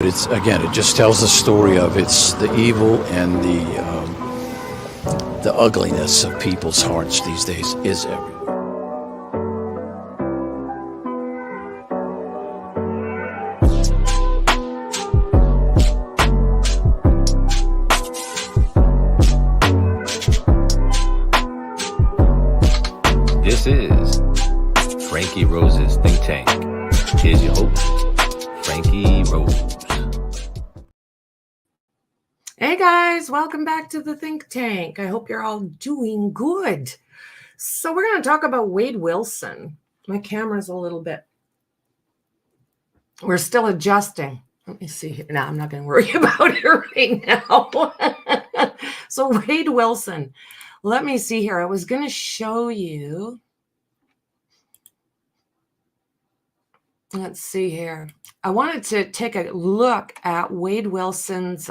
It's again, it just tells the story of it's the evil and the ugliness of people's hearts these days is everywhere. This is Franky Rose's Think Tank. Here's your host, Franky Rose. Hey guys, welcome back to the Think Tank. I hope you're all doing good. So we're going to talk about Wade Wilson. My camera's a little bit, we're still adjusting. Let me see here. No, I'm not going to worry about it right now. So Wade Wilson, let me see here. I was going to show you. Let's see here. I wanted to take a look at Wade Wilson's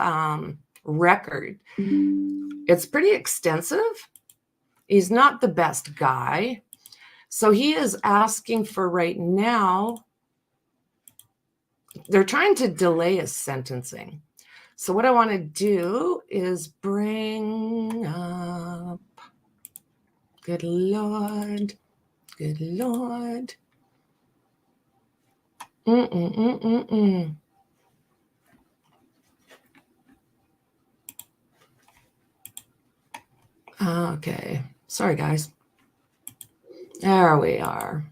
record. It's pretty extensive. He's not the best guy. So he is asking for right now, they're trying to delay his sentencing. So what I want to do is bring up, good Lord, good Lord. Okay, sorry guys. There we are.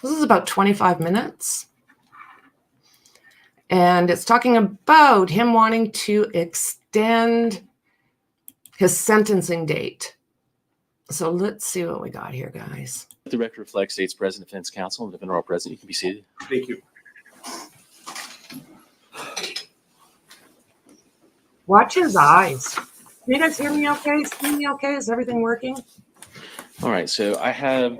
This is about 25 minutes. And it's talking about him wanting to extend his sentencing date. So let's see what we got here, guys. The record reflects State's President Defense Counsel and the Federal President. You can be seated. Thank you. Watch his eyes. Can you guys hear me okay? See me okay? Is everything working? All right. So I have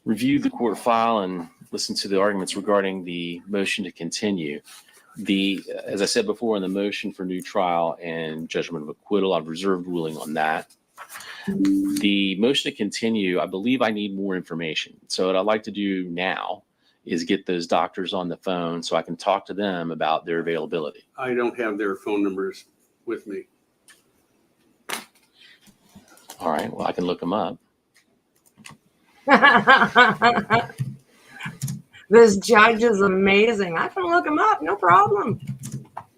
reviewed the court file and listened to the arguments regarding the motion to continue. As I said before, in the motion for new trial and judgment of acquittal, I've reserved ruling on that. The motion to continue, I believe I need more information. So what I'd like to do now is get those doctors on the phone so I can talk to them about their availability. I don't have their phone numbers with me. All right. Well, I can look them up. This judge is amazing. I can look him up. No problem.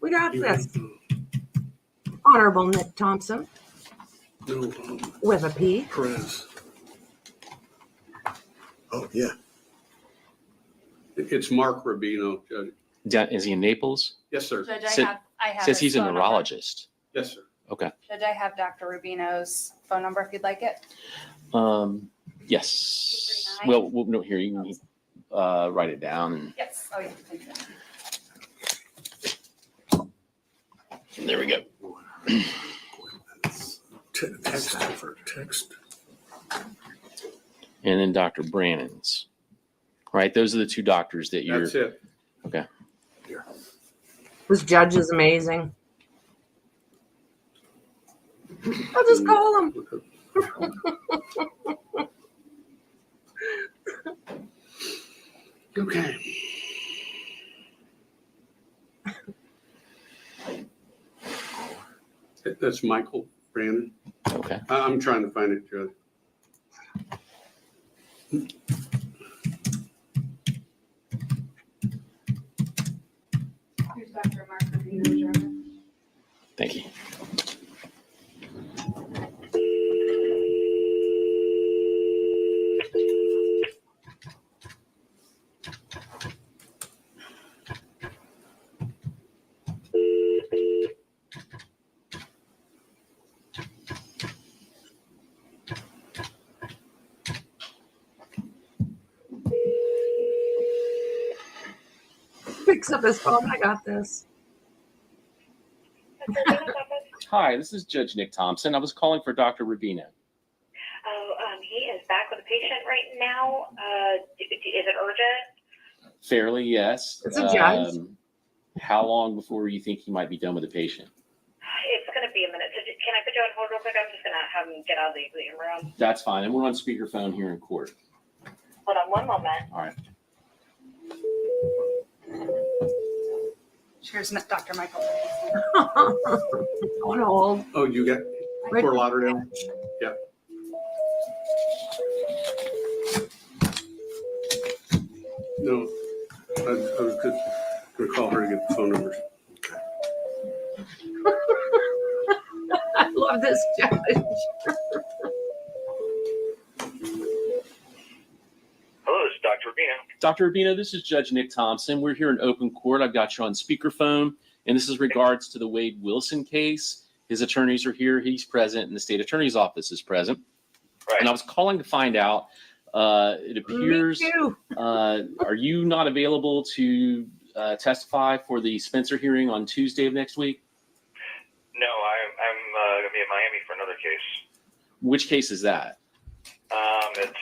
We got this. Honorable Nick Thompson. No, With a P. Perez. Oh, yeah. It's Mark Rubino, Judge. Is he in Naples? Yes, sir. Judge, Said- I have Says his he's a phone number. neurologist. Yes, sir. Okay. Judge, I have Dr. Rubino's phone number if you'd like it. Yes. 239. Well, no, here, you can write it down. And Yes. Oh, yeah. Thank you. there we go. Text. And then Dr. Brannon's. Right. Those are the two doctors that you're. That's it. Okay. This judge is amazing. I'll just call him. Okay. That's Michael Brandon. Okay. I'm trying to find it, Judge. Here's Dr. Mark Rubino, German. Thank you. Picks up his phone. I got this. Hi, this is Judge Nick Thompson. I was calling for Dr. Rubino. He is back with a patient right now. Is it urgent? Fairly, yes. It's a judge. How long before you think he might be done with the patient? It's going to be a minute. So can I put you on hold real quick? I'm just going to have him get out of the exam room. That's fine. And we're on speakerphone here in court. Hold on one moment. All right. Here's Dr. Michael. On hold. Oh, you got Right. Fort Lauderdale? Yeah. No, I was just gonna call her to get the phone numbers. I love this judge. Hello, this is Dr. Rubino. Dr. Urbino, this is Judge Nick Thompson. We're here in open court. I've got you on speakerphone, and this is regards to the Wade Wilson case. His attorneys are here. He's present, and the state attorney's office is present. Right. And I was calling to find out, it appears, Me too. are you not available to testify for the Spencer hearing on Tuesday of next week? No, I'm going to be in Miami for another case. Which case is that? It's,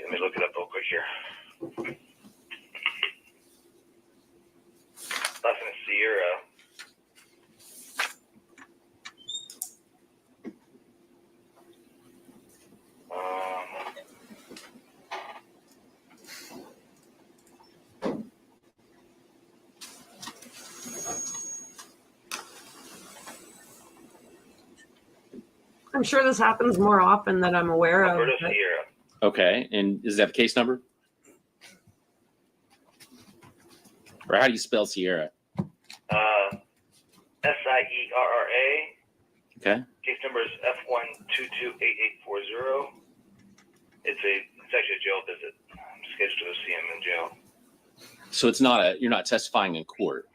let me look it up real quick here. Last name is Sierra. I'm sure this happens more often than I'm aware of. Alberta but- Sierra. Okay, and is that a case number? Or how do you spell Sierra? SIERRA. Okay. Case number is F1228840. It's actually a jail visit. I'm scheduled to see him in jail. So you're not testifying in court.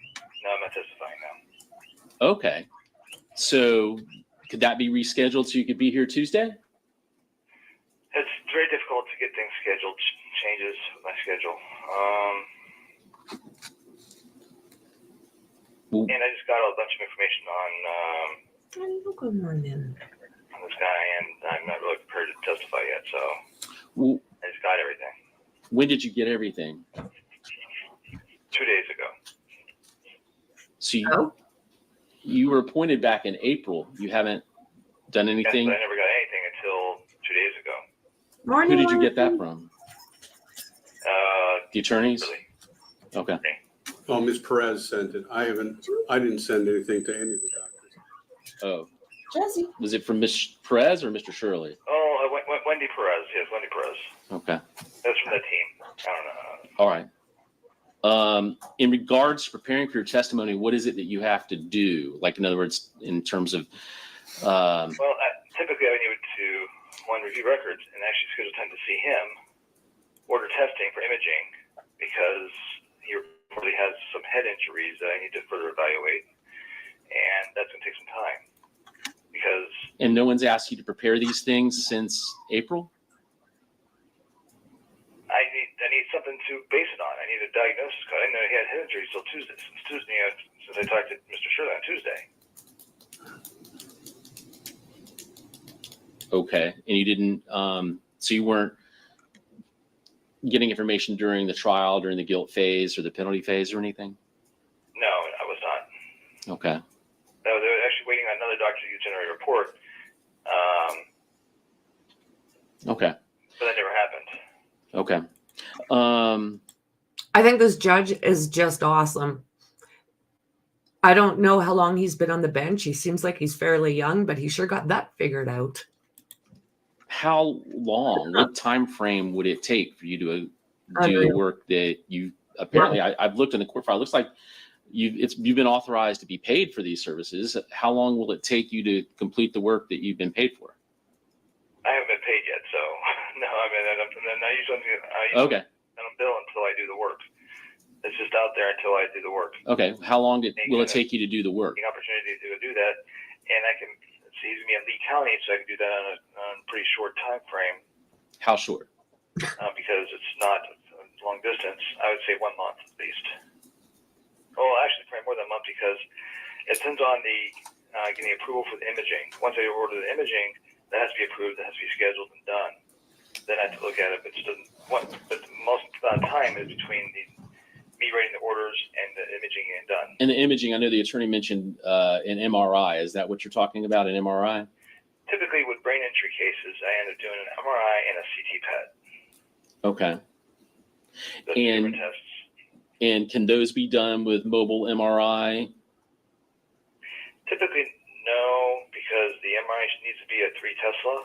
No, I'm not testifying now. Okay. So could that be rescheduled so you could be here Tuesday? It's very difficult to get things scheduled. Changes with my schedule. Well, And I just got a bunch of information Good morning. on this guy, and I'm not really prepared to testify yet. So well, I just got everything when did you get everything? 2 days ago. So Oh. you were appointed back in April. You haven't done Yes, anything? I never got anything until 2 days ago. Morning. Who did you get that from? The attorneys? Really. Okay. Oh, Ms. Perez sent it. I didn't send anything to any of the doctors. Oh, Jesse. was it from Ms. Perez or Mr. Shirley? Oh, Wendy Perez. Yes, Wendy Perez. Okay. That's from the team. I don't know. All right. In regards to preparing for your testimony, what is it that you have to do? Like, in other words, in terms of, Well, typically I would to review records and actually schedule time to see him, order testing for imaging because he reportedly has some head injuries that I need to further evaluate, and that's going to take some time because and no one's asked you to prepare these things since April? I need something to base it on. I need a diagnosis code. I didn't know he had head injuries till Tuesday. Since I talked to Mr. Shirley on Tuesday. Okay. And you didn't, so you weren't getting information during the trial, during the guilt phase or the penalty phase or anything? No, I was not. Okay. No, they were actually waiting on another doctor to generate a report. Okay. But that never happened. Okay. I think this judge is just awesome. I don't know how long he's been on the bench. He seems like he's fairly young, but he sure got that figured out. How long, what time frame would it take for you to do the Unreal. work that you apparently, I've looked in the court file. It looks like you've been authorized to be paid for these services. How long will it take you to complete the work that you've been paid for? I haven't been paid yet, so no. I mean, I usually Okay. I don't bill until I do the work. It's just out there until I do the work. Okay. How long will it take you to do the work? The opportunity to do that, and I can. It's easy to me in Lee County, so I can do that on a pretty short time frame How short? because it's not a long distance. I would say 1 month at least. Oh, actually, probably more than a month because it depends on the getting approval for the imaging. Once I order the imaging, that has to be approved, that has to be scheduled and done. Then I have to look at it, but the most amount of time is between me writing the orders and the imaging getting done. And the imaging, I know the attorney mentioned an MRI. Is that what you're talking about, an MRI? Typically, with brain injury cases, I end up doing an MRI and a CT PET. Okay. Those are And different tests. And can those be done with mobile MRI? Typically, no, because the MRI needs to be at 3 Tesla.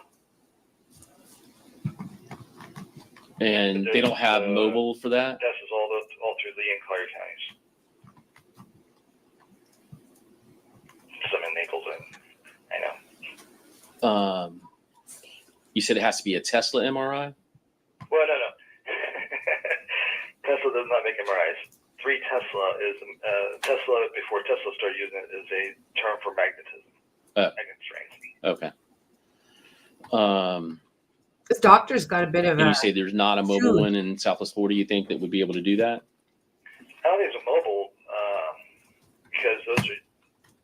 And they don't have mobile for that? This is all through Lee and Collier counties. Some in Naples, I know. You said it has to be a Tesla MRI? Well, no. Tesla does not make MRIs. 3 Tesla is Tesla. Before Tesla started using it, is a term for magnetism. Magnet strength. Okay. This doctor's got a bit of And a. you say there's not a mobile one in Southwest Florida, you think, that would be able to do that? I don't think it's a mobile because those are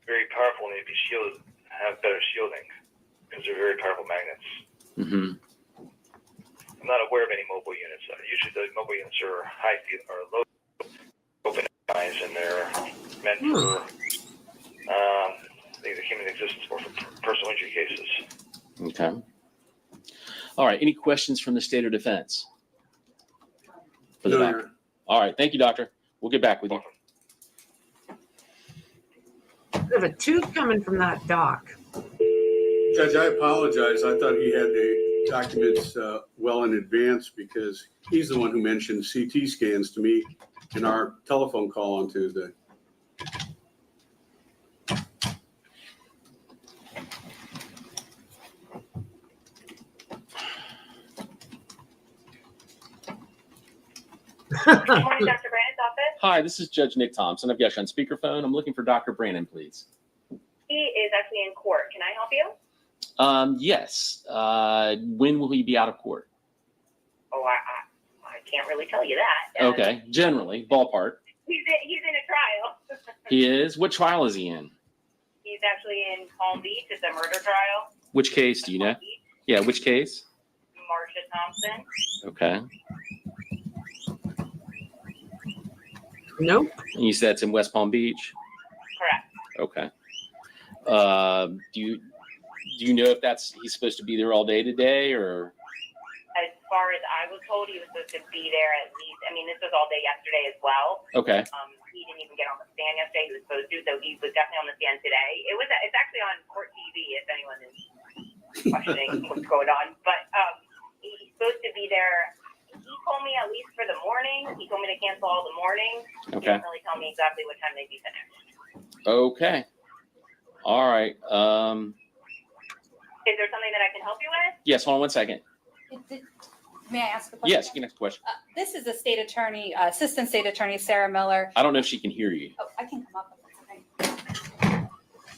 very powerful and they'd be shielded, have better shielding because they're very powerful magnets. Mm-hmm. I'm not aware of any mobile units. Usually the mobile units are high field or low open eyes, and they're meant for. I think they came into existence more for personal injury cases. Okay. All right. Any questions from the state or defense? For the No, doctor. Your- All right. Thank you, doctor. We'll get back with you. Bit of a tooth coming from that doc. Judge, I apologize. I thought he had the documents well in advance because he's the one who mentioned CT scans to me in our telephone call on Tuesday. Good morning, Dr. Brandon's office. Hi, this is Judge Nick Thompson. I've got you on speakerphone. I'm looking for Dr. Brandon, please. He is actually in court. Can I help you? Yes. When will he be out of court? Oh, I can't really tell you that. Okay. Generally, ballpark. He's in a trial. He is? What trial is he in? He's actually in Palm Beach. It's a murder trial. Which case do you know? Palm Beach, Yeah, which case? Marcia Thompson. Okay. Nope. And you said it's in West Palm Beach? Correct. Okay. Do you know if he's supposed to be there all day today, or? As far as I was told, he was supposed to be there at least. I mean, this was all day yesterday as well. Okay. He didn't even get on the stand yesterday. He was supposed to, so he was definitely on the stand today. It's actually on court TV if anyone is questioning what's going on. But he's supposed to be there. He told me at least for the morning. He told me to cancel all the mornings. He Okay. didn't really tell me exactly what time they'd be finished. Okay. All right. Is there something that I can help you with? Yes, hold on one second. May I ask a question? Yes, you can ask a question. This is the state attorney, Assistant State Attorney Sarah Miller. I don't know if she can hear you. Oh, I can come up with something.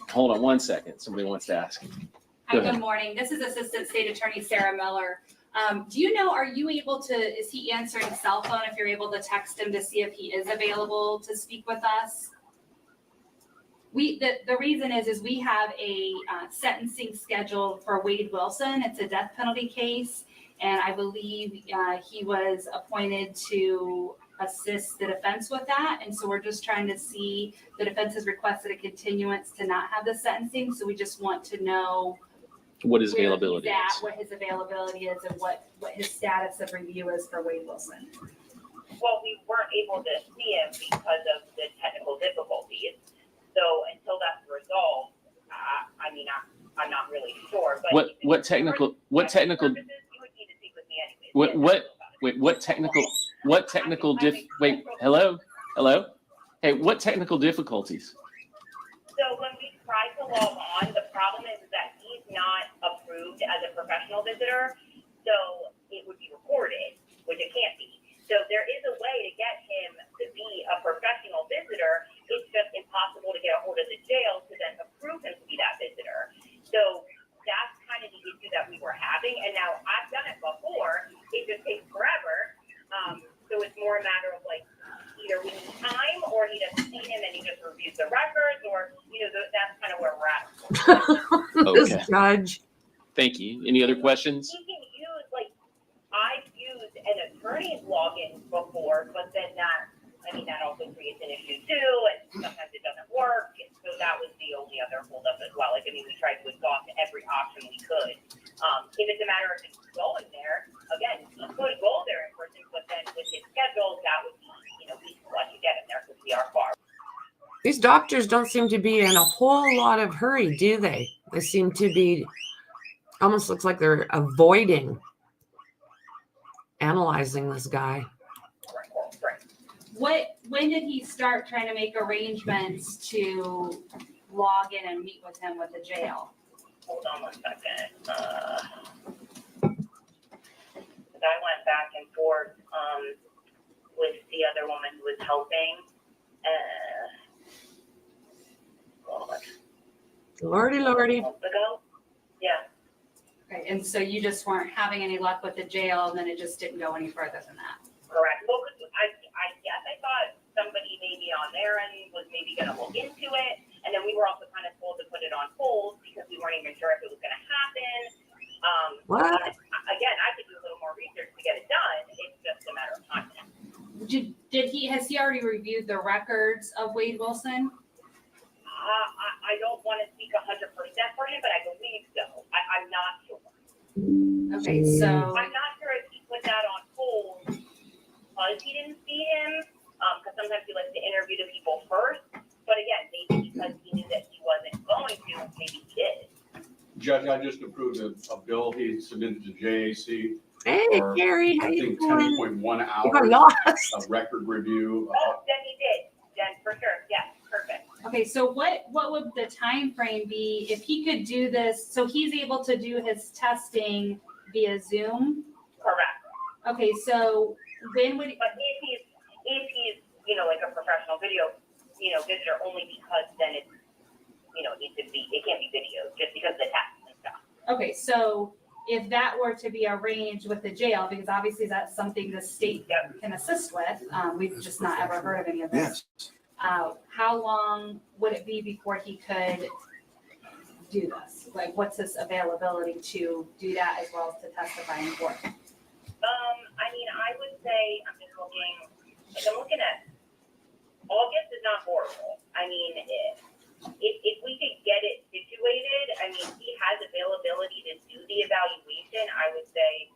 Hold on one second. Somebody wants to ask. Hi, Go ahead. good morning. This is Assistant State Attorney Sarah Miller. Do you know, is he answering cell phone if you're able to text him to see if he is available to speak with us? The reason is we have a sentencing scheduled for Wade Wilson. It's a death penalty case. And I believe he was appointed to assist the defense with that. And so we're just trying to see, the defense has requested a continuance to not have the sentencing. So we just want to know What his where availability he's at, is. what his availability is, and what his status of review is for Wade Wilson. Well, we weren't able to see him because of the technical difficulties. So until that's resolved, I'm not really sure. But What technical purposes, you would need to speak with me anyways. Hello? Hey, what technical difficulties? So when we try to log on, the problem is that he's not approved as a professional visitor, so it would be recorded, which it can't be. So there is a way to get him to be a professional visitor. It's just impossible to get a hold of the jail to then approve him to be that visitor. So that's kind of the issue that we were having. And now I've done it before. It just takes forever. So it's more a matter of like either we need time or he doesn't see him and he just reviews the records, or that's kind of where we're at. This Okay. judge. Thank you. Any other questions? He can use I've used an attorney's login before, but then that also creates an issue too, and sometimes it doesn't work. And so that was the only other holdup as well. We tried to exhaust every option we could. If it's a matter of just going there, again, he could go there in person, but then with his schedule, that would be, we could let you get These doctors don't seem to be in a whole lot of hurry, do they? They seem to be, almost looks like they're avoiding analyzing this guy. When did he start trying to make arrangements to log in and meet with him with the jail? Hold on 1 second. I went back and forth with the other woman who was helping. Lordy, lordy. A month ago. Yeah. Okay, and so you just weren't having any luck with the jail, and then it just didn't go any further than that? Correct. Well, 'cause I thought somebody maybe on their end was maybe going to look into it, and then we were also kind of told to put it on hold because we weren't even sure if it was going to happen. What? Again, I could do a little more research to get it done. It's just a matter of time. Has he already reviewed the records of Wade Wilson? I don't want to speak 100% for him, but I believe so. I'm not sure. Okay, so I'm not sure if he put that on hold because he didn't see him, because sometimes he likes to interview the people first. But again, maybe because he knew that he wasn't going to, maybe he did. Judge, I just approved a bill he submitted to JAC. Hey, for, Gary, how I you think doing? 10.1 You got hours lost. of record review. Oh, then he did. Then for sure. Yes, perfect. okay, so what would the time frame be if he could do this? So he's able to do his testing via Zoom? Correct. Okay, so when would, But if he's, like a professional video, visitor, only because then it's, it can't be video, just because of the tests and stuff. okay, so if that were to be arranged with the jail, because obviously that's something the state can assist with, we've just not ever heard of any of this. How long would it be before he could do this? Like, what's his availability to do that as well as to testify in court? I would say, I'm looking at, August is not horrible. If we could get it situated, he has availability to do the evaluation, I would say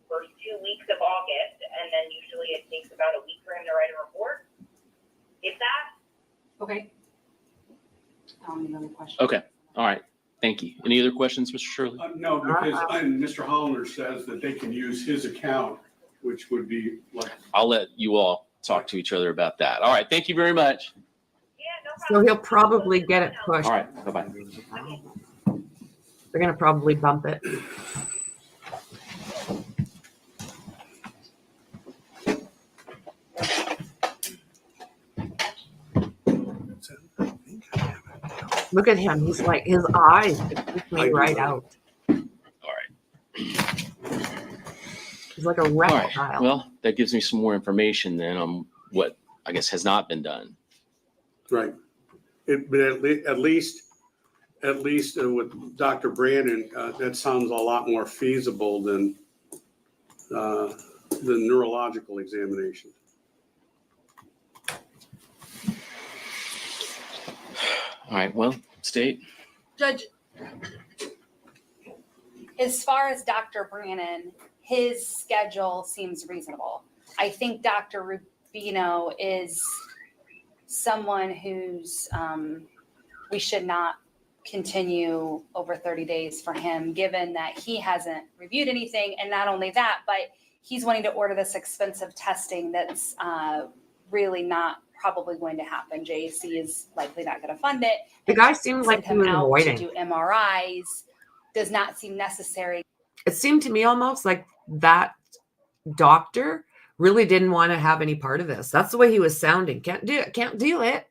first 2 weeks of August, and then usually it takes about a week for him to write a report. If that. Okay. Any other questions? Okay. All right. Thank you. Any other questions, Mr. Shirley? No, because Mr. Hollander says that they can use his account, which would be like. I'll let you all talk to each other about that. All right. Thank you very much. Yeah, no So problem. he'll probably get it pushed. All right. Bye-bye. They're going to probably bump it. Look at him. He's like, his eyes just me right out. All right. He's like a All right. reptile. Well, that gives me some more information then on what I guess has not been done. Right. But at least with Dr. Brandon, that sounds a lot more feasible than the neurological examination. All right. Well, State. Judge, as far as Dr. Brannon, his schedule seems reasonable. I think Dr. Rubino is someone who's, we should not continue over 30 days for him, given that he hasn't reviewed anything. And not only that, but he's wanting to order this expensive testing that's really not probably going to happen. JAC is likely not going to fund it. The guy seemed like he Send was him out avoiding. to do MRIs does not seem necessary. It seemed to me almost like that doctor really didn't want to have any part of this. That's the way he was sounding. Can't do it.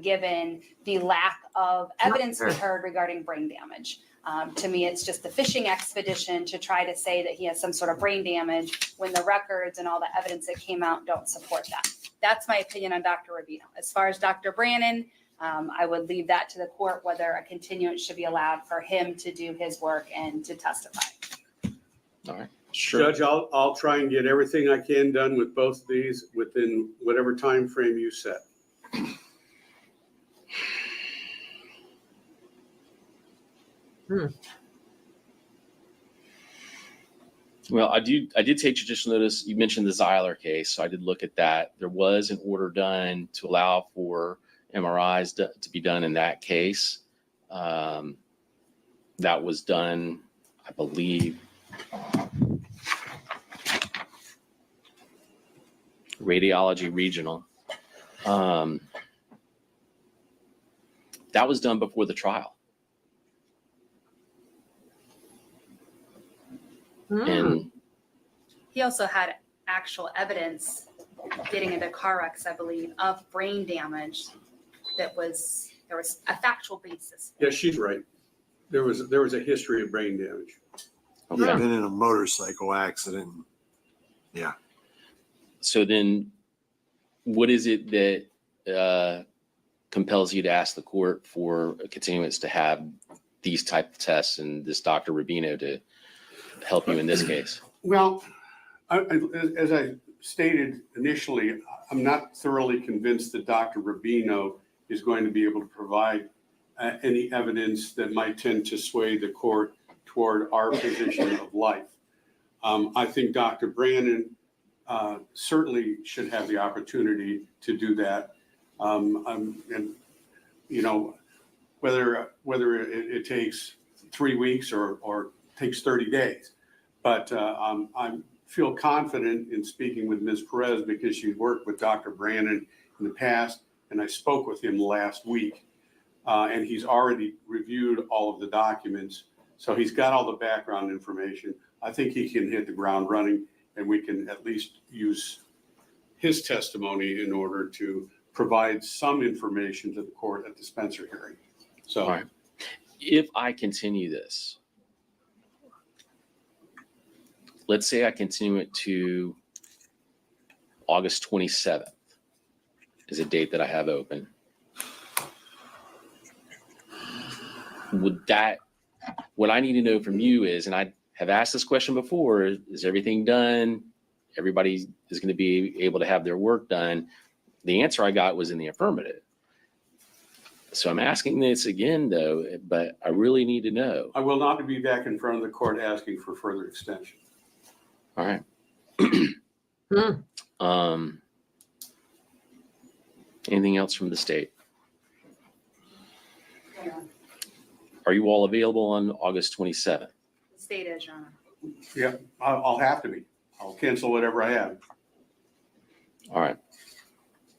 Given the lack of evidence we Sure. heard regarding brain damage. To me, it's just a fishing expedition to try to say that he has some sort of brain damage when the records and all the evidence that came out don't support that. That's my opinion on Dr. Rubino. As far as Dr. Brannon, I would leave that to the court, whether a continuance should be allowed for him to do his work and to testify. All right. Sure. Judge, I'll try and get everything I can done with both of these within whatever time frame you set. Well, I did take judicial notice. You mentioned the Zeiler case, so I did look at that. There was an order done to allow for MRIs to be done in that case. That was done, I believe, Radiology Regional. That was done before the trial. And He also had actual evidence getting into car wrecks, I believe, of brain damage there was a factual basis. Yeah, she's right. There was a history of brain damage. He'd been in a motorcycle accident. Yeah. So then what is it that compels you to ask the court for a continuance to have these type of tests and this Dr. Rubino to help you in this case? Well, as I stated initially, I'm not thoroughly convinced that Dr. Rubino is going to be able to provide any evidence that might tend to sway the court toward our position of life. I think Dr. Brandon certainly should have the opportunity to do that. And, you know, whether it takes 3 weeks or takes 30 days. But I feel confident in speaking with Ms. Perez because she worked with Dr. Brandon in the past, and I spoke with him last week. And he's already reviewed all of the documents. So he's got all the background information. I think he can hit the ground running, and we can at least use his testimony in order to provide some information to the court at the Spencer hearing. So, All right. If I continue this, let's say I continue it to August 27th is a date that I have open. What I need to know from you is, and I have asked this question before, is everything done? Everybody is going to be able to have their work done. The answer I got was in the affirmative. So I'm asking this again, though, but I really need to know. I will not be back in front of the court asking for further extension. All right. Anything else from the state? Are you all available on August 27th? The state is, Your Honor. Yeah, I'll have to be. I'll cancel whatever I have. All right.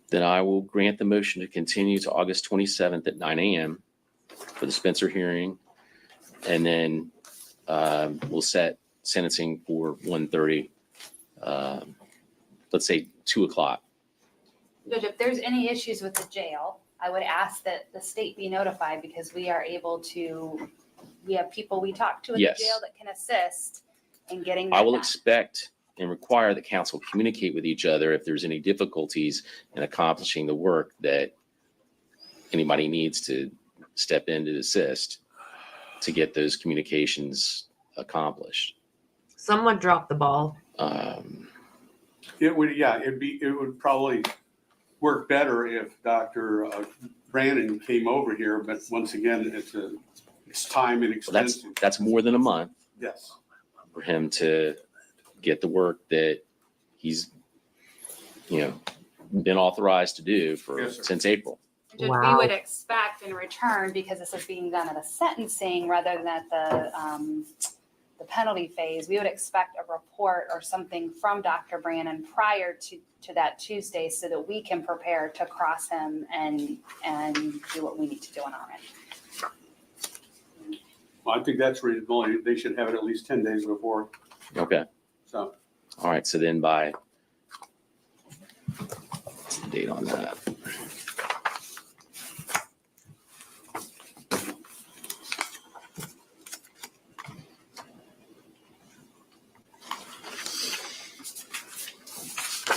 Then I will grant the motion to continue to August 27th at 9 a.m. for the Spencer hearing. And then we'll set sentencing for 1:30, let's say 2 o'clock. Judge, if there's any issues with the jail, I would ask that the state be notified because we are able to, we have people we talk to in Yes. the jail that can assist in getting I that will done. expect and require that counsel communicate with each other if there's any difficulties in accomplishing the work that anybody needs to step in to assist to get those communications accomplished. Someone dropped the ball. It would probably work better if Dr. Brandon came over here, but once again, it's time and Well, expense. that's more than a month Yes. for him to get the work that he's, been authorized to do Yes, sir. since April. Judge, Wow. we would expect in return, because this is being done at a sentencing rather than at the penalty phase, we would expect a report or something from Dr. Brandon prior to that Tuesday so that we can prepare to cross him and do what we need to do on our end. Well, I think that's reasonable. They should have it at least 10 days before. Okay. So, All right. So then what's the date on that?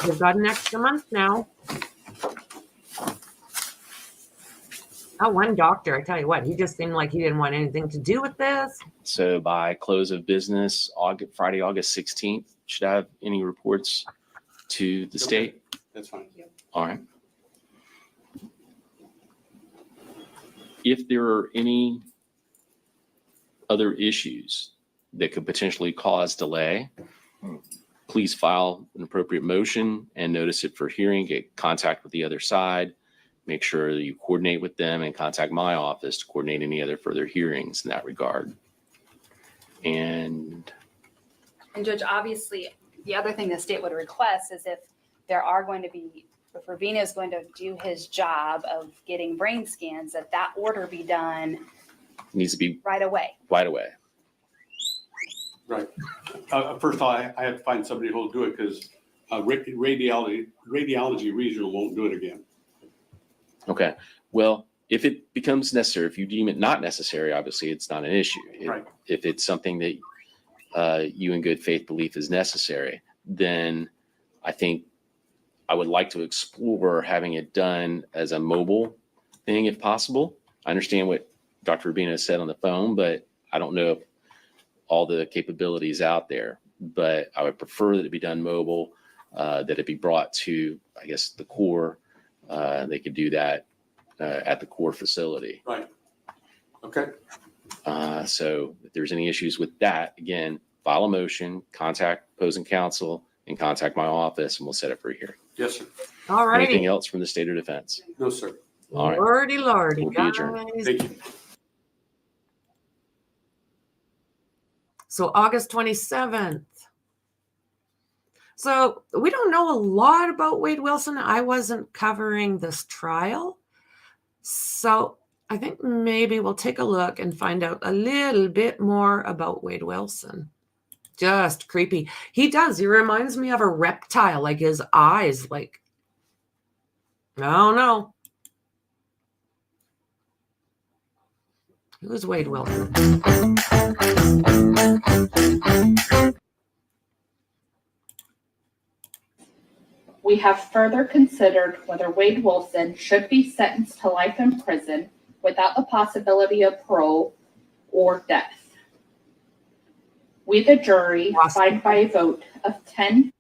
We've got an extra month now. Oh, one doctor, I tell you what, he just seemed like he didn't want anything to do with this. So by close of business, Friday, August 16th, should I have any reports to the state? that's fine. All right. If there are any other issues that could potentially cause delay, please file an appropriate motion and notice it for hearing, get contact with the other side. make sure that you coordinate with them and contact my office to coordinate any other further hearings in that regard. And Judge, obviously, the other thing the state would request is if there are going to be, if Rubino is going to do his job of getting brain scans, that order be done needs to be right away. right away. Right. First of all, I have to find somebody who'll do it because radiology regional won't do it again. Okay. Well, if it becomes necessary, if you deem it not necessary, obviously it's not an issue. Right. If it's something that you in good faith belief is necessary, then I think I would like to explore having it done as a mobile thing if possible. I understand what Dr. Rubino said on the phone, but I don't know if all the capabilities out there. But I would prefer that it be done mobile, that it be brought to, I guess, the core. They could do that at the core facility. Right. Okay. So if there's any issues with that, again, file a motion, contact opposing counsel, and contact my office, and we'll set it for a hearing. Yes, sir. All righty. Anything else from the state or defense? No, sir. All right. Lordy, lordy, We'll be adjourned. guys. Thank you. So August 27th. So we don't know a lot about Wade Wilson. I wasn't covering this trial. So I think maybe we'll take a look and find out a little bit more about Wade Wilson. Just creepy. He does. He reminds me of a reptile, like his eyes, like, I don't know. Who's Wade Wilson? We have further considered whether Wade Wilson should be sentenced to life in prison without the possibility of parole or death. We, the jury, find by a vote of 10.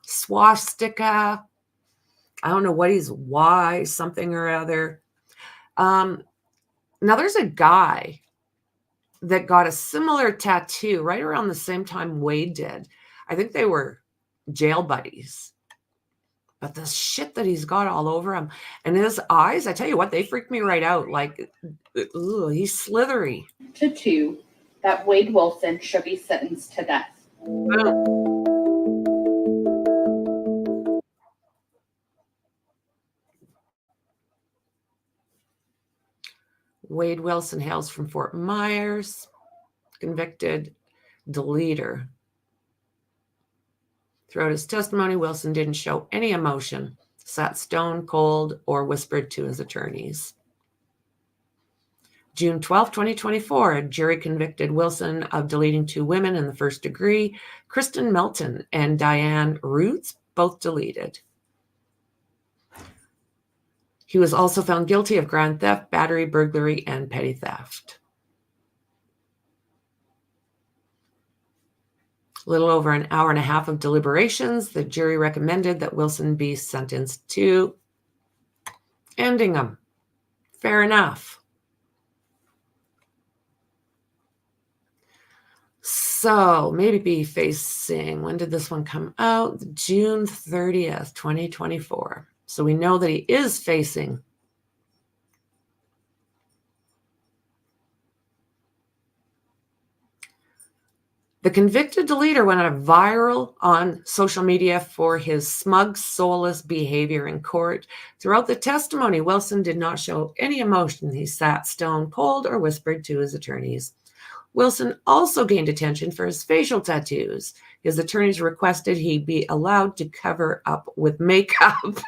Swastika. I don't know what he's, why, something or other. Now there's a guy that got a similar tattoo right around the same time Wade did. I think they were jail buddies. But the shit that he's got all over him and his eyes, I tell you what, they freak me right out. Like, ugh, he's slithery. To 2, that Wade Wilson should be sentenced to death. Wade Wilson hails from Fort Myers, convicted deleter. Throughout his testimony, Wilson didn't show any emotion, sat stone cold, or whispered to his attorneys. June 12, 2024, a jury convicted Wilson of deleting 2 women in the first degree, Kristen Melton and Diane Roots, both deleted. He was also found guilty of grand theft, battery, burglary, and petty theft. A little over an hour and a half of deliberations, the jury recommended that Wilson be sentenced to ending him. Fair enough. So maybe be facing, when did this one come out? June 30th, 2024. So we know that he is facing the convicted deleter went viral on social media for his smug, soulless behavior in court. Throughout the testimony, Wilson did not show any emotion. He sat stone cold or whispered to his attorneys. Wilson also gained attention for his facial tattoos. His attorneys requested he be allowed to cover up with makeup.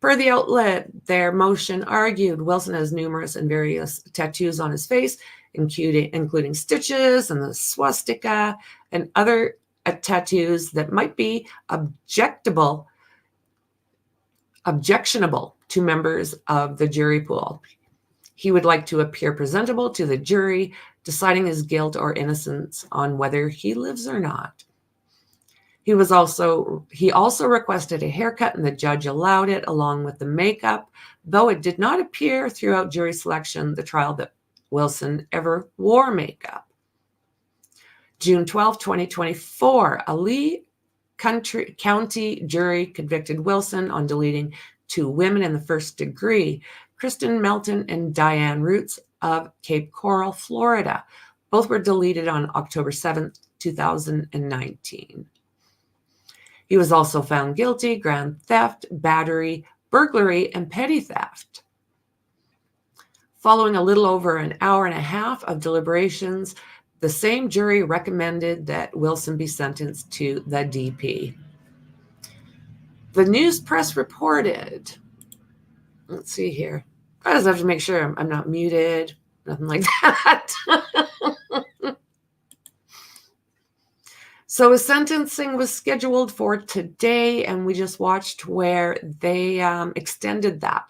Per the outlet, their motion argued Wilson has numerous and various tattoos on his face, including stitches and the swastika and other tattoos that might be objectionable to members of the jury pool. He would like to appear presentable to the jury, deciding his guilt or innocence on whether he lives or not. He also requested a haircut, and the judge allowed it along with the makeup, though it did not appear throughout jury selection the trial that Wilson ever wore makeup. June 12, 2024, a Lee County jury convicted Wilson on deleting 2 women in the first degree, Kristen Melton and Diane Roots of Cape Coral, Florida. Both were deleted on October 7th, 2019. He was also found guilty, grand theft, battery, burglary, and petty theft. Following a little over an hour and a half of deliberations, the same jury recommended that Wilson be sentenced to the DP. The news press reported, let's see here. I just have to make sure I'm not muted, nothing like that. So his sentencing was scheduled for today, and we just watched where they extended that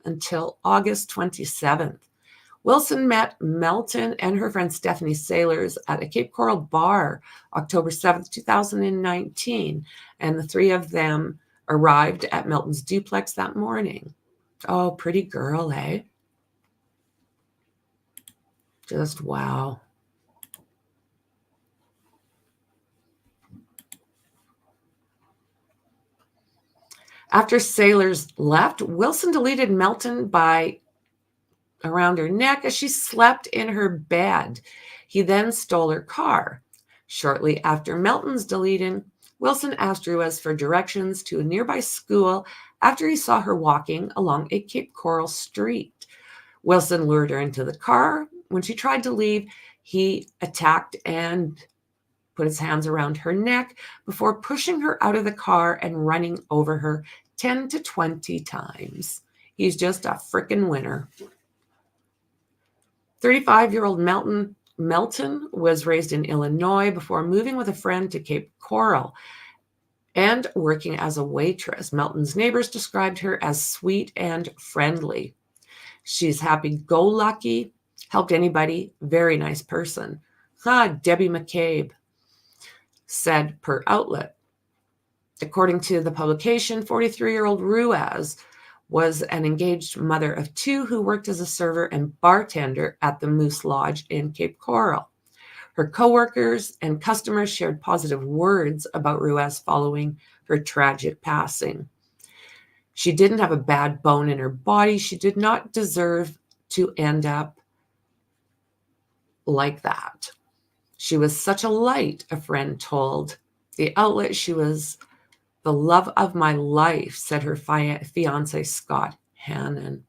until August 27th. Wilson met Melton and her friend Stephanie Sailors at a Cape Coral bar October 7th, 2019, and the three of them arrived at Melton's duplex that morning. Oh, pretty girl, eh? Just wow. After Sailors left, Wilson deleted Melton by around her neck as she slept in her bed. He then stole her car. Shortly after Melton's deleting, Wilson asked Ruiz for directions to a nearby school after he saw her walking along a Cape Coral street. Wilson lured her into the car. When she tried to leave, he attacked and put his hands around her neck before pushing her out of the car and running over her 10 to 20 times. He's just a frickin' winner. 35-year-old Melton was raised in Illinois before moving with a friend to Cape Coral and working as a waitress. Melton's neighbors described her as sweet and friendly. She's happy-go-lucky, helped anybody, very nice person. Debbie McCabe said per outlet. According to the publication, 43-year-old Ruiz was an engaged mother of 2 who worked as a server and bartender at the Moose Lodge in Cape Coral. Her coworkers and customers shared positive words about Ruiz following her tragic passing. She didn't have a bad bone in her body. She did not deserve to end up like that. She was such a light, a friend told the outlet. She was the love of my life, said her fiance, Scott Hannon.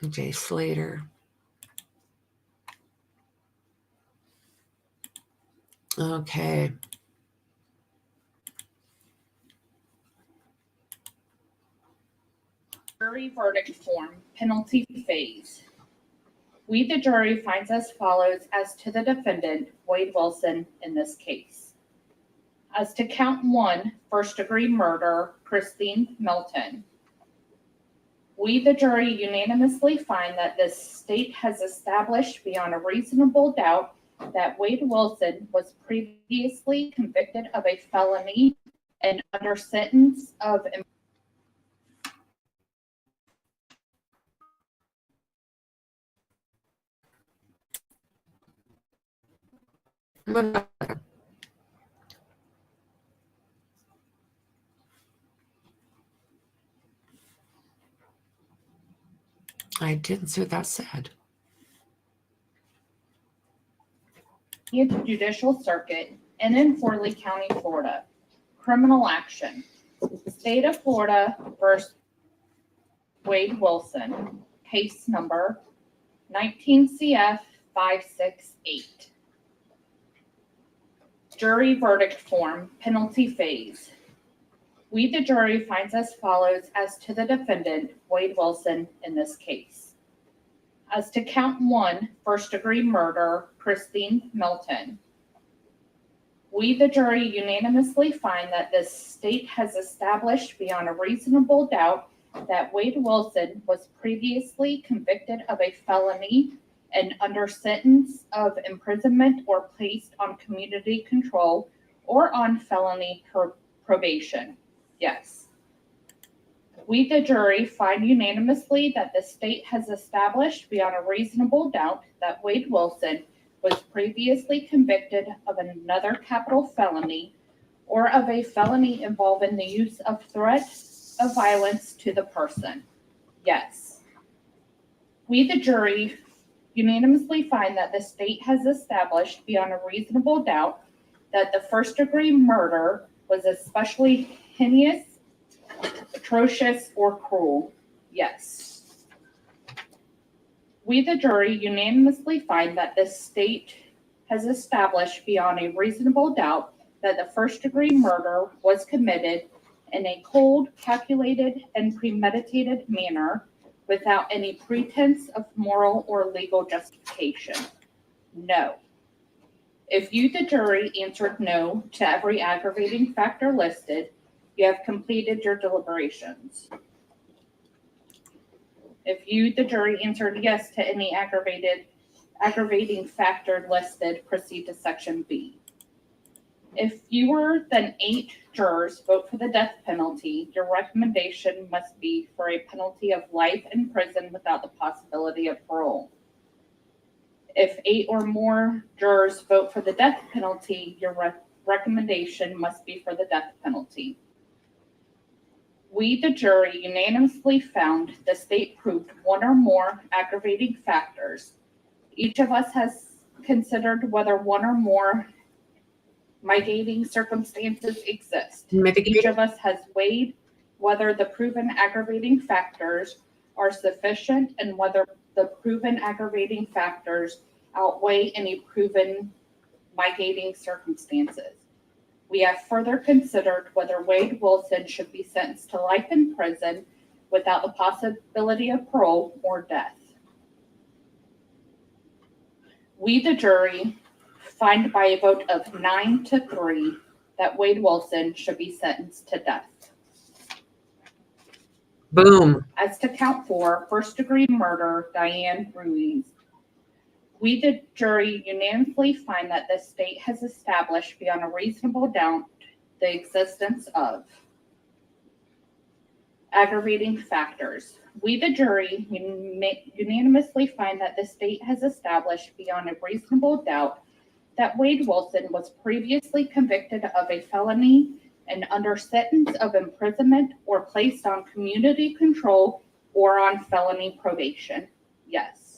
Jay Slater. Okay. Jury verdict form, penalty phase. We, the jury, finds as follows as to the defendant, Wade Wilson, in this case. As to count 1, first-degree murder, Christine Melton. We, the jury, unanimously find that this state has established beyond a reasonable doubt that Wade Wilson was previously convicted of a felony and under sentence of I didn't see what that said. Judicial Circuit and in Forley County, Florida. Criminal action. State of Florida versus Wade Wilson. Case number 19 CF 568. Jury verdict form, penalty phase. We, the jury, finds as follows as to the defendant, Wade Wilson, in this case. As to count 1, first-degree murder, Christine Melton. We, the jury, unanimously find that this state has established beyond a reasonable doubt that Wade Wilson was previously convicted of a felony and under sentence of imprisonment or placed on community control or on felony probation. Yes. We, the jury, find unanimously that the state has established beyond a reasonable doubt that Wade Wilson was previously convicted of another capital felony or of a felony involving the use of threat of violence to the person? Yes. We, the jury, unanimously find that the state has established beyond a reasonable doubt that the first-degree murder was especially heinous, atrocious, or cruel. Yes. We, the jury, unanimously find that the state has established beyond a reasonable doubt that the first-degree murder was committed in a cold, calculated, and premeditated manner without any pretense of moral or legal justification. No. If you, the jury, answered no to every aggravating factor listed, you have completed your deliberations. If you, the jury, answered yes to any aggravating factor listed, proceed to section B. If fewer than 8 jurors vote for the death penalty, your recommendation must be for a penalty of life in prison without the possibility of parole. If 8 or more jurors vote for the death penalty, your recommendation must be for the death penalty. We, the jury, unanimously found the state proved one or more aggravating factors. Each of us has considered whether one or more mitigating circumstances exist. Each of us has weighed whether the proven aggravating factors are sufficient and whether the proven aggravating factors outweigh any proven mitigating circumstances. We have further considered whether Wade Wilson should be sentenced to life in prison without the possibility of parole or death. We, the jury, find by a vote of 9-3 that Wade Wilson should be sentenced to death. Boom. As to count 4, first-degree murder, Diane Ruiz. We, the jury, unanimously find that the state has established beyond a reasonable doubt the existence of aggravating factors. We, the jury, unanimously find that the state has established beyond a reasonable doubt that Wade Wilson was previously convicted of a felony and under sentence of imprisonment or placed on community control or on felony probation. Yes.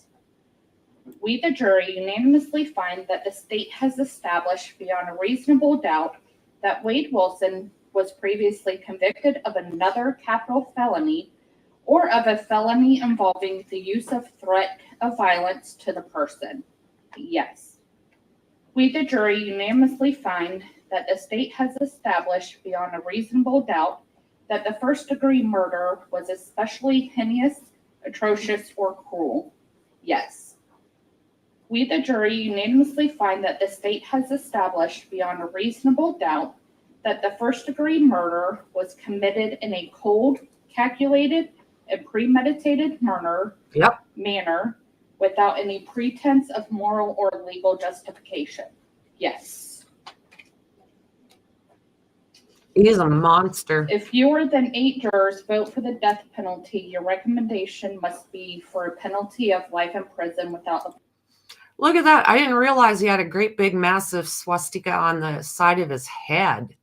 We, the jury, unanimously find that the state has established beyond a reasonable doubt that Wade Wilson was previously convicted of another capital felony or of a felony involving the use of threat of violence to the person. Yes. We, the jury, unanimously find that the state has established beyond a reasonable doubt that the first-degree murder was especially heinous, atrocious, or cruel. Yes. We, the jury, unanimously find that the state has established beyond a reasonable doubt that the first-degree murder was committed in a cold, calculated, and premeditated manner without any pretense of moral or legal justification. Yes. He's a monster. If fewer than 8 jurors vote for the death penalty, your recommendation must be for a penalty of life in prison without the... Look at that. I didn't realize he had a great big massive swastika on the side of his head.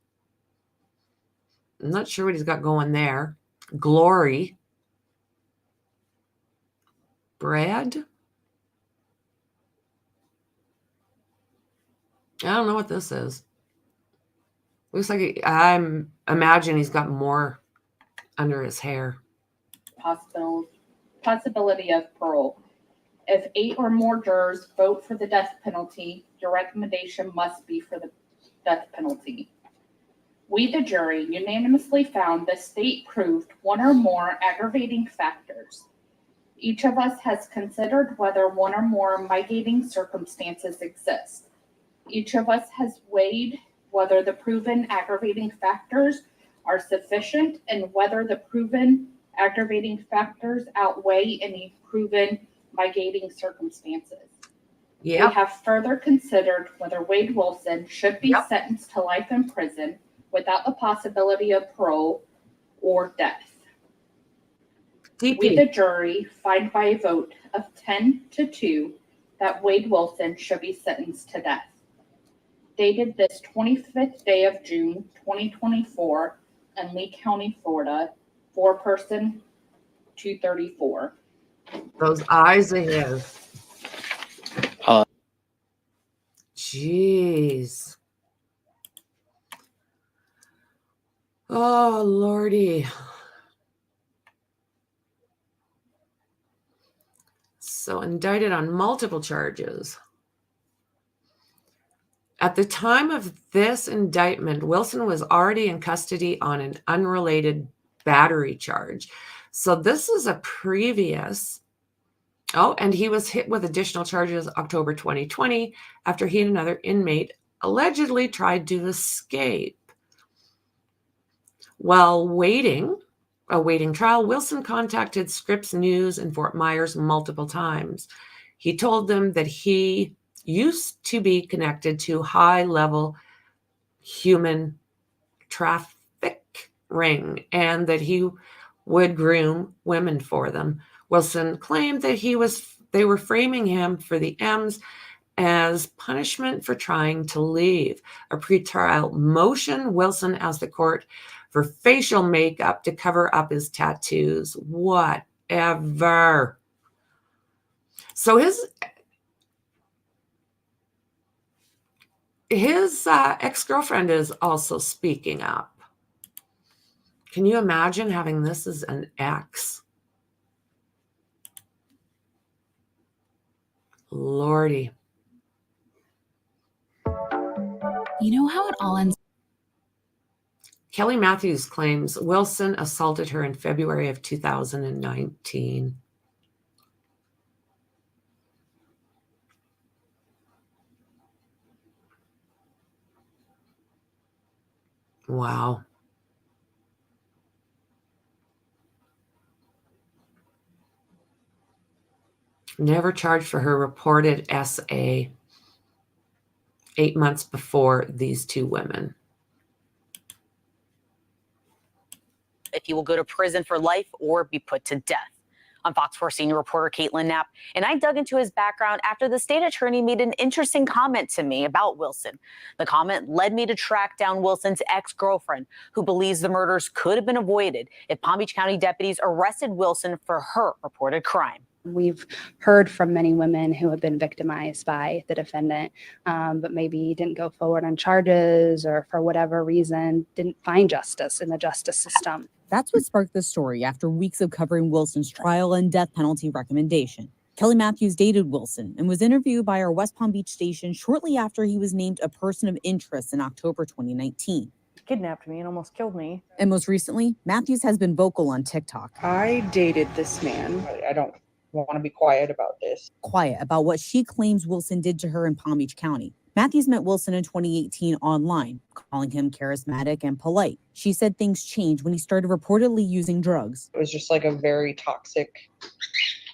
I'm not sure what he's got going there. Glory. Brad? I don't know what this is. Looks like I'm imagine he's got more under his hair. Possibility of parole. If 8 or more jurors vote for the death penalty, your recommendation must be for the death penalty. We, the jury, unanimously found the state proved one or more aggravating factors. Each of us has considered whether one or more mitigating circumstances exist. Each of us has weighed whether the proven aggravating factors are sufficient and whether the proven aggravating factors outweigh any proven mitigating circumstances. We have further considered whether Wade Wilson should be sentenced to life in prison without the possibility of parole or death. We, the jury, find by a vote of 10-2 that Wade Wilson should be sentenced to death. Dated this 25th day of June, 2024, in Lee County, Florida, 4-person, 234. Those eyes of his. Jeez. Oh, Lordy. So indicted on multiple charges. At the time of this indictment, Wilson was already in custody on an unrelated battery charge. So this is a previous. Oh, and he was hit with additional charges October 2020 after he and another inmate allegedly tried to escape. While awaiting trial, Wilson contacted Scripps News in Fort Myers multiple times. He told them that he used to be connected to high-level human traffic ring and that he would groom women for them. Wilson claimed that they were framing him for the M's as punishment for trying to leave. A pretrial motion, Wilson asked the court for facial makeup to cover up his tattoos. Whatever. So his ex-girlfriend is also speaking up. Can you imagine having this as an ex? Lordy. You know how it all ends? Kelly Matthews claims Wilson assaulted her in February of 2019. Wow. Never charged for her reported SA 8 months before these two women. If he will go to prison for life or be put to death. I'm Fox 4 senior reporter Caitlin Knapp, and I dug into his background after the state attorney made an interesting comment to me about Wilson. The comment led me to track down Wilson's ex-girlfriend, who believes the murders could have been avoided if Palm Beach County deputies arrested Wilson for her reported crime. We've heard from many women who have been victimized by the defendant, but maybe didn't go forward on charges or for whatever reason didn't find justice in the justice system. That's what sparked the story after weeks of covering Wilson's trial and death penalty recommendation. Kelly Matthews dated Wilson and was interviewed by our West Palm Beach station shortly after he was named a person of interest in October 2019. Kidnapped me and almost killed me. And most recently, Matthews has been vocal on TikTok. I dated this man. I don't want to be quiet about this. Quiet about what she claims Wilson did to her in Palm Beach County. Matthews met Wilson in 2018 online, calling him charismatic and polite. She said things changed when he started reportedly using drugs. It was just like a very toxic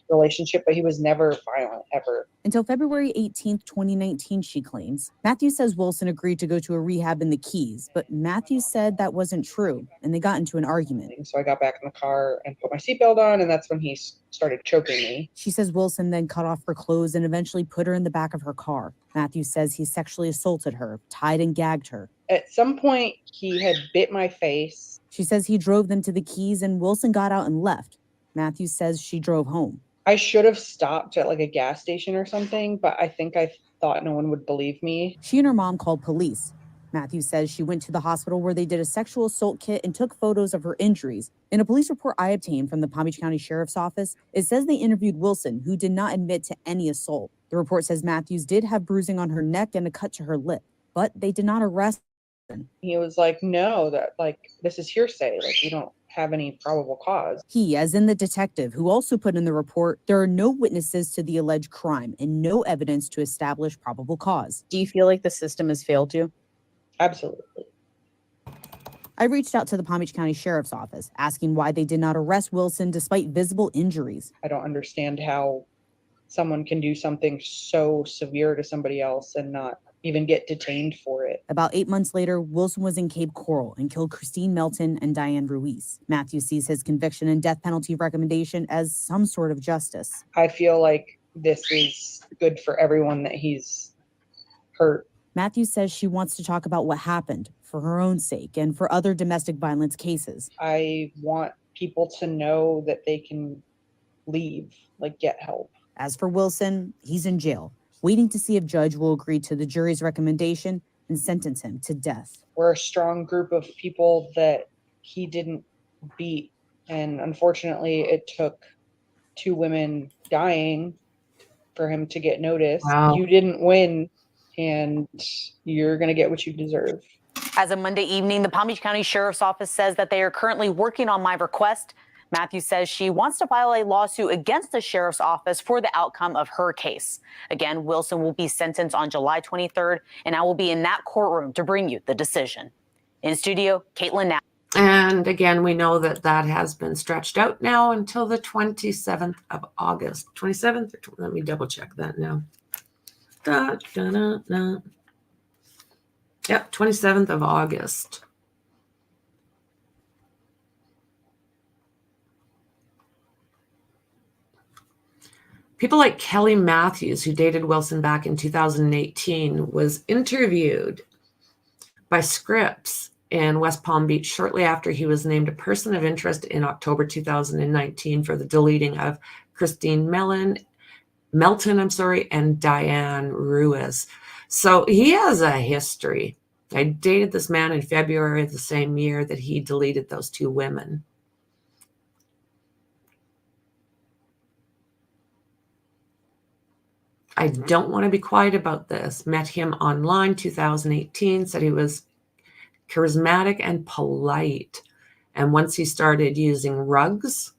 relationship, but he was never violent, ever. Until February 18th, 2019, she claims. Matthews says Wilson agreed to go to a rehab in the Keys, but Matthews said that wasn't true, and they got into an argument. So I got back in the car and put my seatbelt on, and that's when he started choking me. She says Wilson then cut off her clothes and eventually put her in the back of her car. Matthews says he sexually assaulted her, tied and gagged her. At some point, he had bit my face. She says he drove them to the Keys and Wilson got out and left. Matthews says she drove home. I should have stopped at like a gas station or something, but I think I thought no one would believe me. She and her mom called police. Matthews says she went to the hospital where they did a sexual assault kit and took photos of her injuries. In a police report I obtained from the Palm Beach County Sheriff's Office, it says they interviewed Wilson, who did not admit to any assault. The report says Matthews did have bruising on her neck and a cut to her lip, but they did not arrest her. He was like, no, that like, this is hearsay. Like, you don't have any probable cause. He, as in the detective, who also put in the report, there are no witnesses to the alleged crime and no evidence to establish probable cause. Do you feel like the system has failed you? Absolutely. I reached out to the Palm Beach County Sheriff's Office, asking why they did not arrest Wilson despite visible injuries. I don't understand how someone can do something so severe to somebody else and not even get detained for it. About 8 months later, Wilson was in Cape Coral and killed Christine Melton and Diane Ruiz. Matthews sees his conviction and death penalty recommendation as some sort of justice. I feel like this is good for everyone that he's hurt. Matthews says she wants to talk about what happened for her own sake and for other domestic violence cases. I want people to know that they can leave, like get help. As for Wilson, he's in jail, waiting to see if judge will agree to the jury's recommendation and sentence him to death. We're a strong group of people that he didn't beat. And unfortunately, it took 2 women dying for him to get noticed. Wow. You didn't win, and you're going to get what you deserve. As of Monday evening, the Palm Beach County Sheriff's Office says that they are currently working on my request. Matthews says she wants to file a lawsuit against the Sheriff's Office for the outcome of her case. Again, Wilson will be sentenced on July 23rd, and I will be in that courtroom to bring you the decision. In studio, Caitlin Knapp. And again, we know that that has been stretched out now until the 27th of August. 27th? Let me double check that now. Yep, 27th of August. People like Kelly Matthews, who dated Wilson back in 2018, was interviewed by Scripps in West Palm Beach shortly after he was named a person of interest in October 2019 for the deleting of Christine Melton, and Diane Ruiz. So he has a history. I dated this man in February of the same year that he deleted those 2 women. I don't want to be quiet about this. Met him online 2018, said he was charismatic and polite. And once he started using rugs,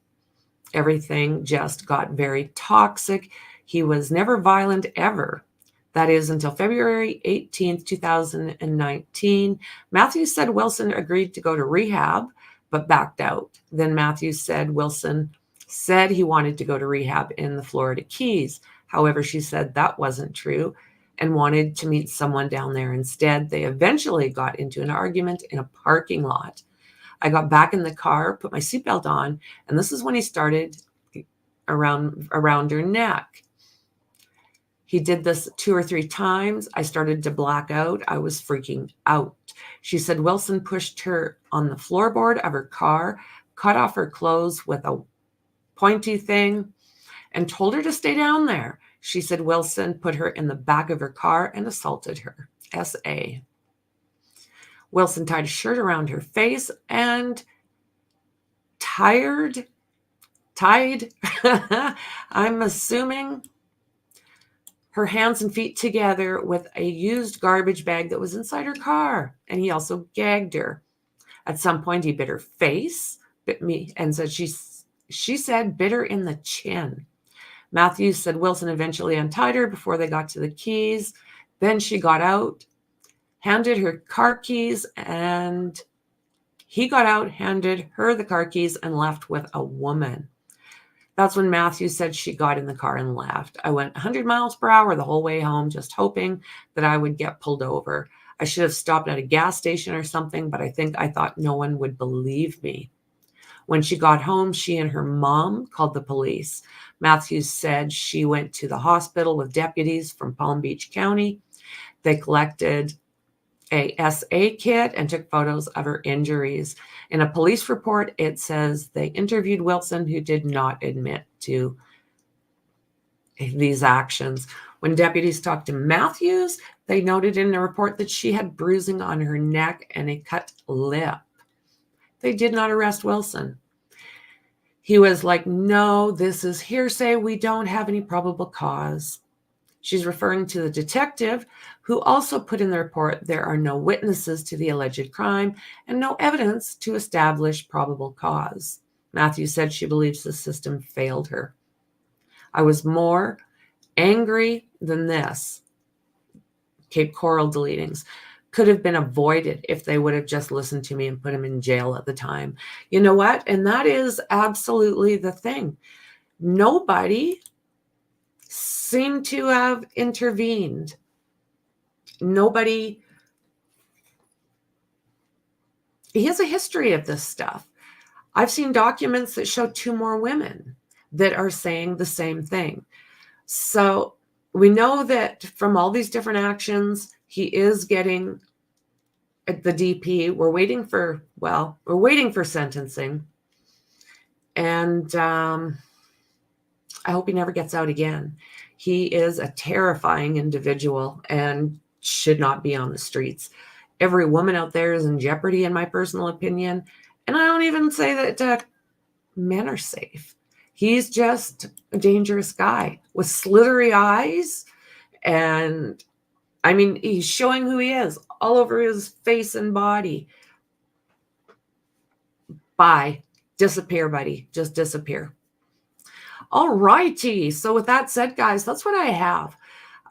everything just got very toxic. He was never violent ever. That is until February 18th, 2019. Matthews said Wilson agreed to go to rehab, but backed out. Then Matthews said Wilson said he wanted to go to rehab in the Florida Keys. However, she said that wasn't true and wanted to meet someone down there instead. They eventually got into an argument in a parking lot. I got back in the car, put my seatbelt on, and this is when he started around her neck. He did this 2 or 3 times. I started to black out. I was freaking out. She said Wilson pushed her on the floorboard of her car, cut off her clothes with a pointy thing, and told her to stay down there. She said Wilson put her in the back of her car and assaulted her. S.A. Wilson tied a shirt around her face and tied, I'm assuming, her hands and feet together with a used garbage bag that was inside her car. And he also gagged her. At some point, he bit her face, bit me, and said she said bit her in the chin. Matthews said Wilson eventually untied her before they got to the keys. Then she got out, handed her car keys, and he got out, handed her the car keys, and left with a woman. That's when Matthews said she got in the car and left. I went 100 miles per hour the whole way home, just hoping that I would get pulled over. I should have stopped at a gas station or something, but I thought no one would believe me. When she got home, she and her mom called the police. Matthews said she went to the hospital with deputies from Palm Beach County. They collected a SA kit and took photos of her injuries. In a police report, it says they interviewed Wilson, who did not admit to these actions. When deputies talked to Matthews, they noted in the report that she had bruising on her neck and a cut lip. They did not arrest Wilson. He was like, no, this is hearsay. We don't have any probable cause. She's referring to the detective who also put in the report there are no witnesses to the alleged crime and no evidence to establish probable cause. Matthews said she believes the system failed her. I was more angry than this. Cape Coral deletings could have been avoided if they would have just listened to me and put him in jail at the time. You know what? And that is absolutely the thing. Nobody seemed to have intervened. Nobody. He has a history of this stuff. I've seen documents that show 2 more women that are saying the same thing. So we know that from all these different actions, he is getting at the DP. We're waiting for sentencing. And I hope he never gets out again. He is a terrifying individual and should not be on the streets. Every woman out there is in jeopardy, in my personal opinion. And I don't even say that men are safe. He's just a dangerous guy with slithery eyes. And I mean, he's showing who he is all over his face and body. Bye. Disappear, buddy. Just disappear. All righty. So with that said, guys, that's what I have.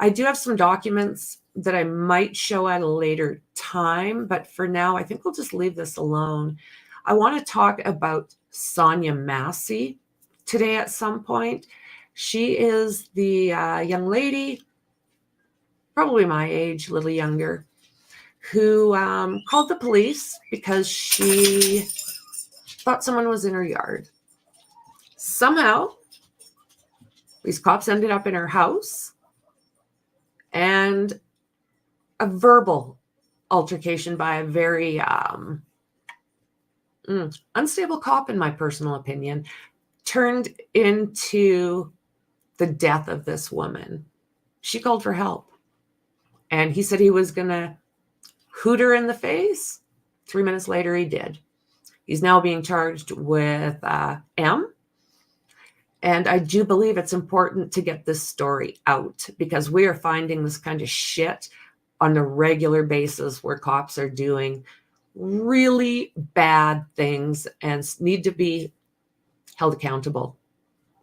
I do have some documents that I might show at a later time, but for now, I think we'll just leave this alone. I want to talk about Sonia Massey today at some point. She is the young lady, probably my age, a little younger, who called the police because she thought someone was in her yard. Somehow, these cops ended up in her house, and a verbal altercation by a very unstable cop, in my personal opinion, turned into the death of this woman. She called for help, and he said he was going to hoot her in the face. 3 minutes later, he did. He's now being charged with M. And I do believe it's important to get this story out because we are finding this kind of shit on a regular basis where cops are doing really bad things and need to be held accountable.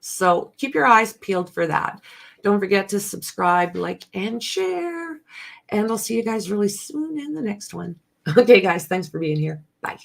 So keep your eyes peeled for that. Don't forget to subscribe, like, and share. And I'll see you guys really soon in the next one. Okay, guys, thanks for being here. Bye.